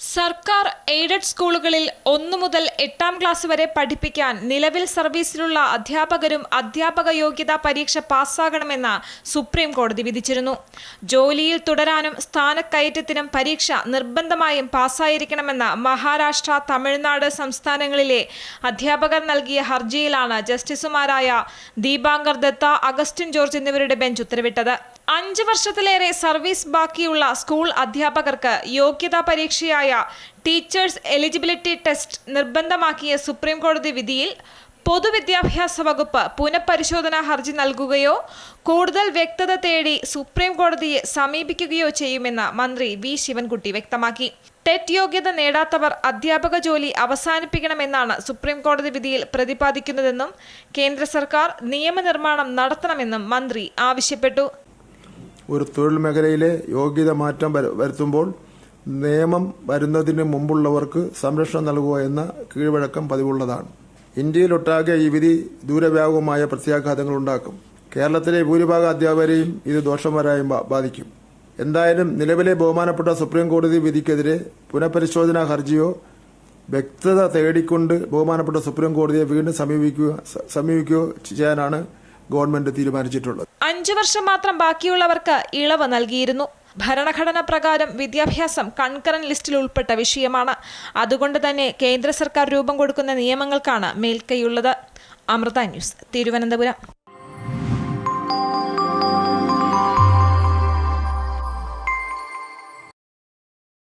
സർക്കാർ എയ്ഡഡ് സ്കൂളുകളിൽ 1 മുതൽ 8ാം ക്ലാസ് വരെ പഠിപ്പിക്കാൻ നിലവിൽ സർവീസിലുള്ള അധ്യാപകരും അധ്യാപക യോഗ്യതാ പരീക്ഷ പാസ്സാകണമെന്ന് സുപ്രീം കോടതി വിധിച്ചിരുന്നു. ജോലിയിൽ തുടരാനും സ്ഥാനക്കയറ്റത്തിനും പരീക്ഷ നിർബന്ധമായും പാസ്സായിരിക്കണമെന്ന മഹാരാഷ്ട്ര, തമിഴ്നാട് സംസ്ഥാനങ്ങളിലെ അധ്യാപകർ നൽകിയ ഹർജിയിലാണ് ജസ്റ്റിസുമാരായ ദീപാങ്കർ ദത്ത, അഗസ്റ്റിൻ ജോർജ് എന്നിവരുടെ ബെഞ്ച് ഉത്തരവിട്ടത്. 5 വർഷത്തിലേറെ സർവീസ് ബാക്കിയുള്ള സ്കൂൾ അധ്യാപകർക്ക് യോഗ്യതാ പരീക്ഷയായ ടീച്ചേഴ്സ് എലിജിബിലിറ്റി ടെസ്റ്റ് നിർബന്ധമാക്കിയ സുപ്രീം കോടതി വിധിയിൽ പൊതുവിദ്യാഭ്യാസ വകുപ്പ് പുനഃപരിശോധനാ ഹർജി നൽകുകയോ കൂടുതൽ വ്യക്തത തേടി സുപ്രീം കോടതിയെ സമീപിക്കുകയോ ചെയ്യുമെന്ന് മന്ത്രി വി ശിവൻകുട്ടി വ്യക്തമാക്കി. ടെറ്റ് യോഗ്യത നേടാത്തവർ അധ്യാപക ജോലി അവസാനിപ്പിക്കണമെന്നാണ് സുപ്രീം കോടതി വിധിയിൽ പ്രതിപാദിക്കുന്നതെന്നും കേന്ദ്ര സർക്കാർ നിയമനിർമ്മാണം നടത്തണമെന്നും മന്ത്രി ആവശ്യപ്പെട്ടു. ഒരു തൊഴിൽ മേഖലയിലെ യോഗ്യത മാറ്റം വരുത്തുമ്പോൾ നിയമം വരുന്നതിന് മുമ്പുള്ളവർക്ക് സംരക്ഷണം നൽകുക എന്ന കീഴ്വഴക്കം പതിവുള്ളതാണ്. ഇന്ത്യയിലൊട്ടാകെ ഈ വിധി ദൂരവ്യാപകമായ പ്രത്യാഘാതങ്ങൾ ഉണ്ടാക്കും. കേരളത്തിലെ ഭൂരിഭാഗം അധ്യാപകരെയും ഇത് ദോഷകരമായി ബാധിക്കും. എന്തായാലും നിലവിലെ ബഹുമാനപ്പെട്ട സുപ്രീം കോടതി വിധിക്കെതിരെ പുനഃപരിശോധനാ ഹർജിയോ വ്യക്തത തേടിക്കൊണ്ട് ബഹുമാനപ്പെട്ട സുപ്രീം കോടതിയെ വീണ്ടും സമീപിക്കുകയോ ചെയ്യാനാണ് ഗവൺമെന്റ് തീരുമാനിച്ചിട്ടുള്ളത്. 5 വർഷം മാത്രം ബാക്കിയുള്ളവർക്ക് ഇളവ് നൽകിയിരുന്നു. ഭരണഘടന പ്രകാരം വിദ്യാഭ്യാസം കൺകറന്റ് ലിസ്റ്റിൽ ഉൾപ്പെട്ട വിഷയമാണ്. അതുകൊണ്ട് തന്നെ കേന്ദ്ര സർക്കാർ രൂപം കൊടുക്കുന്ന നിയമങ്ങൾക്കാണ് മേൽക്കൈയുള്ളത്. അമൃത ന്യൂസ്, തിരുവനന്തപുരം.